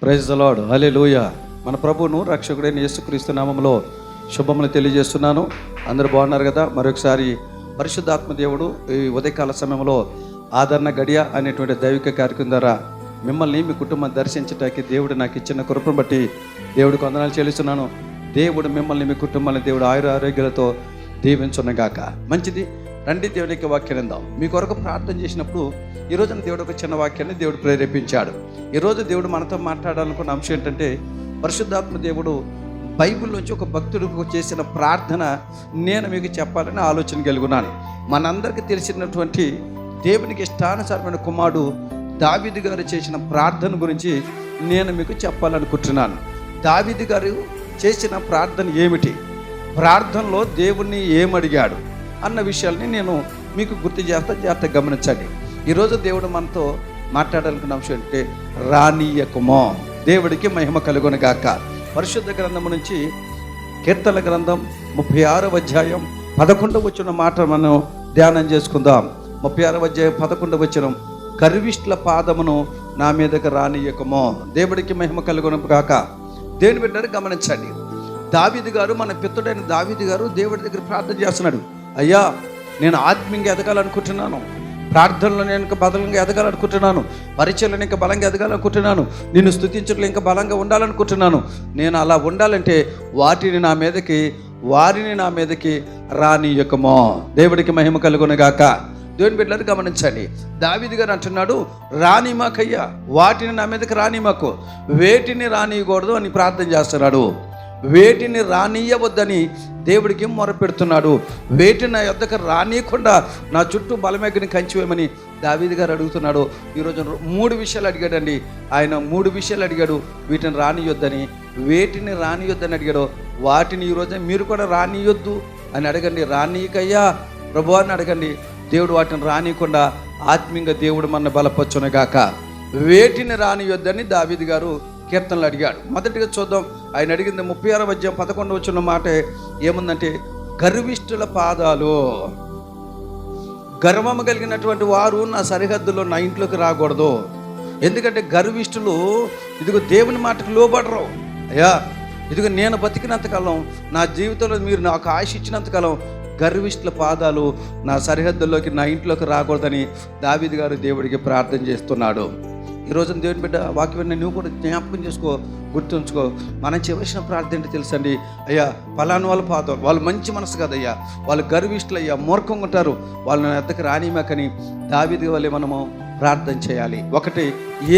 Praise the lord, హల్లెలూయా. మన ప్రభువును రక్షకుడైన యేసుక్రీస్తు నామములో శుభములు తెలియజేస్తున్నాను. అందరూ బాగున్నారు కదా? మరొకసారి పరిశుద్ధాత్మ దేవుడు ఈ ఉదయకాల సమయంలో ఆదరణ గడియ అనేటువంటి దైవిక కార్యక్రమం ద్వారా మిమ్మల్ని మీ కుటుంబాన్ని దర్శించడానికి దేవుడు నాకు ఇచ్చిన కృపను బట్టి దేవుడికి వందనాలు చెల్లిస్తున్నాను. దేవుడు మిమ్మల్ని మీ కుటుంబాన్ని దేవుడు ఆరోగ్యాలతో దీవించునగాక. మంచిది, రండి దేవునికి వాక్యం విందాం. మీ కొరకు ప్రార్థన చేసినప్పుడు ఈరోజున దేవుడు ఒక చిన్న వాక్యాన్ని దేవుడు ప్రేరేపించాడు. ఈరోజు దేవుడు మనతో మాట్లాడాలనుకున్న అంశం ఏంటంటే, పరిశుద్ధాత్మ దేవుడు బైబిల్లోంచి ఒక భక్తుడికి చేసిన ప్రార్థన నేను మీకు చెప్పాలని ఆలోచన కలిగినాను. మనందరికీ తెలిసినటువంటి దేవునికి ఇష్టానుసారమైన కుమారుడు దావీదు గారు చేసిన ప్రార్థన గురించి నేను మీకు చెప్పాలనుకుంటున్నాను. దావీదు గారు చేసిన ప్రార్థన ఏమిటి, ప్రార్థనలో దేవుణ్ణి ఏమడిగాడు అన్న విషయాల్ని నేను మీకు గుర్తు చేస్తా, జాగ్రత్తగా గమనించండి. ఈరోజు దేవుడు మనతో మాట్లాడాలనుకున్న అంశం అంటే రానీయకుమో. దేవుడికి మహిమ కలుగునుగాక. పరిశుద్ధ గ్రంథం నుంచి కీర్తన గ్రంథం 36వ అధ్యాయం 11వ వచన మాట మనం ధ్యానం చేసుకుందాం. 36వ అధ్యాయం 11వ వచనం, గర్విష్ఠుల పాదమును నా మీదకి రానీయకుమో. దేవుడికి మహిమ కలుగునుగాక. దేవుని బిడ్డలు గమనించండి. దావీదు గారు, మన పితరుడైన దావీదు గారు దేవుడి దగ్గర ప్రార్థన చేస్తున్నాడు. అయ్యా, నేను ఆత్మీయంగా ఎదగాలనుకుంటున్నాను, ప్రార్థనలో నేను ఇంకా బలంగా ఎదగాలనుకుంటున్నాను, పరిచయలో ఇంకా బలంగా ఎదగాలనుకుంటున్నాను, నిన్ను స్తుతించడంలో ఇంకా బలంగా ఉండాలనుకుంటున్నాను. నేను అలా ఉండాలంటే వారిని నా మీదకి రానీయకమో. దేవుడికి మహిమ కలుగునుగాక. దేవుని బిడ్డలు గమనించండి. దావీదు గారు అంటున్నాడు, రానిమాకయ్యా, వాటిని నా మీదకి రానిమాకు, వేటిని రానియకూడదు అని ప్రార్థన చేస్తున్నాడు. వేటిని రానియవద్దని దేవుడికి మొరపెడుతున్నాడు. వేటిని నా యొద్దకు రానియకుండా నా చుట్టూ బలమేగని కంచివేయమని దావీదు గారు అడుగుతున్నాడు. ఈరోజు 3 విషయాలు అడిగాడండి. ఆయన 3 విషయాలు అడిగాడు. వీటిని రానియొద్దని, వేటిని రానియొద్దని అడిగాడు. వాటిని ఈరోజు మీరు కూడా రానియొద్దు అని అడగండి. రానీకయ్యా ప్రభు అని అడగండి. దేవుడు వాటిని రానియకుండా ఆత్మీయంగా దేవుడు మన బలపరచునుగాక. వేటిని రానియొద్దని దావీదు గారు కీర్తనలు అడిగాడు. మొదటిగా చూద్దాం. ఆయన అడిగింది 36వ అధ్యాయం 11వ వచన మాట ఏముందంటే, గర్విష్ఠుల పాదాలు, గర్వము కలిగినటువంటి వారు నా సరిహద్దులో నా ఇంట్లోకి రాకూడదు. ఎందుకంటే గర్విష్ఠులు ఇదిగో దేవుని మాటకు లోబడరు. అయ్యా, ఇదిగో నేను బతికినంతకాలం, నా జీవితంలో మీరు నాకు ఆశ ఇచ్చినంతకాలం గర్విష్ఠుల పాదాలు నా సరిహద్దుల్లోకి నా ఇంట్లోకి రాకూడదని దావీదు గారు దేవుడికి ప్రార్థన చేస్తున్నాడు. ఈరోజు దేవుని బిడ్డ వాక్యం నువ్వు కూడా జ్ఞాపకం చేసుకో, గుర్తుంచుకో. మనం చేయవలసిన ప్రార్థన ఏంటి తెలుసండి? అయ్యా, పలానా వాళ్ళ పాదం, వాళ్ళు మంచి మనసు కదయ్యా, వాళ్ళు గర్విష్ఠులు అయ్యా, మూర్ఖంగా ఉంటారు, వాళ్ళని ఎద్దకు రానిమాకని దావీదు వల్లే మనము ప్రార్థన చేయాలి. ఒకటి,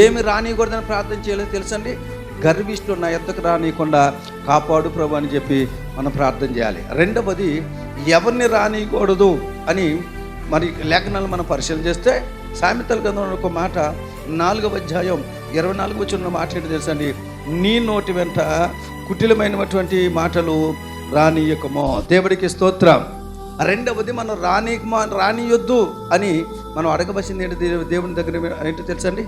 ఏమి రానియకూడదని ప్రార్థన చేయాలో తెలుసండి? గర్విష్ఠులు నా ఎద్దకు రానియకుండా కాపాడు ప్రభు అని చెప్పి మనం ప్రార్థన చేయాలి. రెండవది, ఎవరిని రానియకూడదు అని మరి లేఖనాలు మనం పరిశీలన చేస్తే సామెతల గ్రంథంలో ఒక మాట 4వ అధ్యాయం 24వ వచనంలో మాట ఏంటి తెలుసండి? నీ నోటి వెంట కుటిలమైనటువంటి మాటలు రానియకమో. దేవుడికి స్తోత్రం. రెండవది, మనం రానియొద్దు అని మనం అడగవలసింది ఏంటి దేవుని దగ్గర ఏంటో తెలుసండి?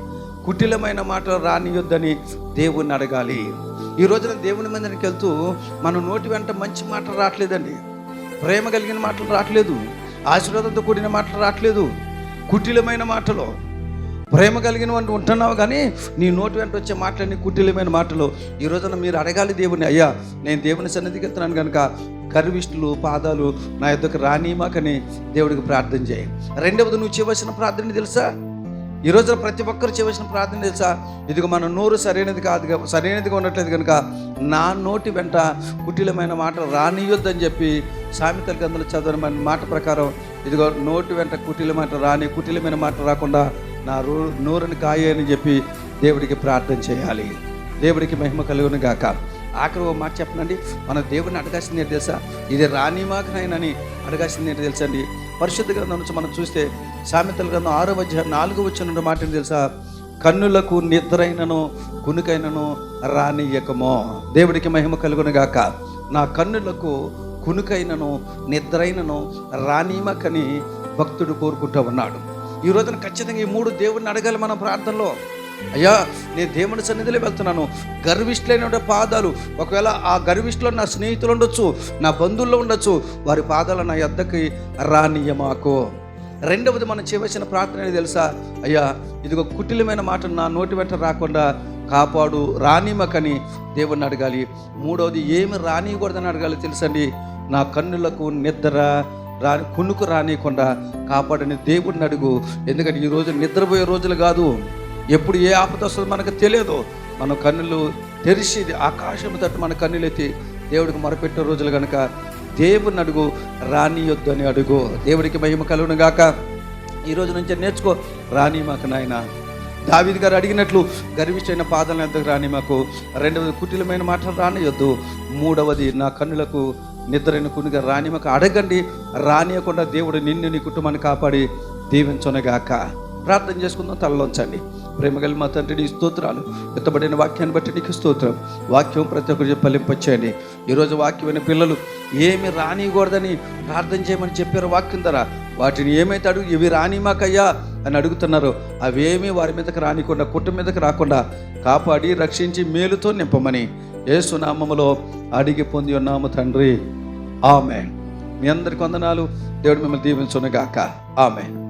కుటిలమైన మాటలు రానియొద్దని దేవుణ్ణి అడగాలి. ఈ రోజున దేవుని మందిరానికి వెళ్తూ మన నోటి వెంట మంచి మాటలు రావట్లేదండి, ప్రేమ కలిగిన మాటలు రావట్లేదు, ఆశీర్వాదంతో కూడిన మాటలు రావట్లేదు, కుటిలమైన మాటలు. ప్రేమ కలిగిన వాడిని ఉంటున్నావు కానీ నీ నోటి వెంట వచ్చే మాటలన్నీ కుటిలమైన మాటలు. ఈ రోజున మీరు అడగాలి దేవుని, అయ్యా, నేను దేవుని సన్నిధికి వెళ్తున్నాను కనుక గర్విష్ఠులు పాదాలు నా యొద్దకు రానిమాకని దేవుడికి ప్రార్థన చేయి. రెండవది, నువ్వు చేయవలసిన ప్రార్థన తెలుసా? ఈ రోజున ప్రతి ఒక్కరు చేయవలసిన ప్రార్థన తెలుసా? ఇదిగో మన నోరు సరైనదిగా ఉండట్లేదు కనుక నా నోటి వెంట కుటిలమైన మాటలు రానియొద్దని చెప్పి సామెతల గ్రంథంలో చదవని మాట ప్రకారం ఇదిగో నోటి వెంట కుటిలమైన మాట రాకుండా నా నోరుని కాయని చెప్పి దేవుడికి ప్రార్థన చేయాలి. దేవుడికి మహిమ కలుగును గాక. ఆఖరి ఓ మాట చెప్పనండి, మన దేవుడిని అడగాల్సింది ఏంటి తెలుసా? ఇది రానిమాకనైనని అడగాల్సింది ఏంటి తెలుసండి? పరిశుద్ధ గ్రంథం నుంచి మనం చూస్తే సామెతల గ్రంథం 6వ అధ్యాయం 4వ వచనం మాట ఏంటి తెలుసా? కన్నులకు నిద్రైనను కునుకైనను రానియకమో. దేవుడికి మహిమ కలుగును గాక. నా కన్నులకు కునుకైనను నిద్రైనను రానిమకని భక్తుడు కోరుకుంటూ ఉన్నాడు. ఈ రోజున ఖచ్చితంగా ఈ 3 దేవుడిని అడగాలి మనం ప్రార్థనలో. అయ్యా, నేను దేవుని సన్నిధిలో వెళ్తున్నాను, గర్విష్ఠులైన పాదాలు, ఒకవేళ ఆ గర్విష్ఠులో నా స్నేహితులు ఉండొచ్చు, నా బంధువుల్లో ఉండొచ్చు, వారి పాదాలు నా యొద్దకి రానియమాకు. రెండవది మనం చేయవలసిన ప్రార్థన తెలుసా? అయ్యా, ఇదిగో కుటిలమైన మాట నా నోటి వెంట రాకుండా కాపాడు, రానిమకని దేవుణ్ణి అడగాలి. మూడవది, ఏమి రానియకూడదని అడగాలి తెలుసండి. నా కన్నులకు నిద్ర కునుకు రానియకుండా కాపాడని దేవుడిని అడుగు. ఎందుకంటే ఈరోజు నిద్రపోయే రోజులు కాదు, ఎప్పుడు ఏ ఆపద వస్తుందో మనకు తెలియదు. మన కన్నులు తెరిచి ఆకాశం తట్టు మన కన్నులు ఎత్తి దేవుడికి మొరపెట్టే రోజులు కనుక దేవుడిని అడుగు, రానియొద్దు అని అడుగు. దేవుడికి మహిమ కలుగును గాక. ఈ రోజు నుంచి నేర్చుకో, రాని మాకు నాయన. దావీదు గారు అడిగినట్లు గర్విష్ఠైన పాదాలను ఎంతకు రాని మాకు. రెండవది, కుటిలమైన మాటలు రానియొద్దు. మూడవది, నా కన్నులకు నిద్రైన కునుగా రాని మాకు. అడగండి, రానియకుండా దేవుడు నిన్ను నీ కుటుంబాన్ని కాపాడి దీవించునుగాక. ప్రార్థన చేసుకుందాం. తలలోంచండి. ప్రేమగల మా తండ్రి, నీ స్తోత్రాలు. ఎత్తబడిన వాక్యాన్ని బట్టి నీకు స్తోత్రం. వాక్యం ప్రతి ఒక్కరు ఫలింపచేయండి. ఈరోజు వాక్యమైన పిల్లలు ఏమి రానియకూడదని ప్రార్థన చేయమని చెప్పారు వాక్యం ద్వారా. వాటిని ఏమైతే అడుగు, ఇవి రాని మాకయ్యా అని అడుగుతున్నారో అవేమీ వారి మీదకి రానికుండా, కుటుంబం మీదకి రాకుండా కాపాడి రక్షించి మేలుతో నింపమని యేసు నామములో అడిగి పొంది ఉన్నాము తండ్రి. ఆమేన్. మీ అందరికి వందనాలు. దేవుడు మిమ్మల్ని దీవించునుగాక. ఆమేన్.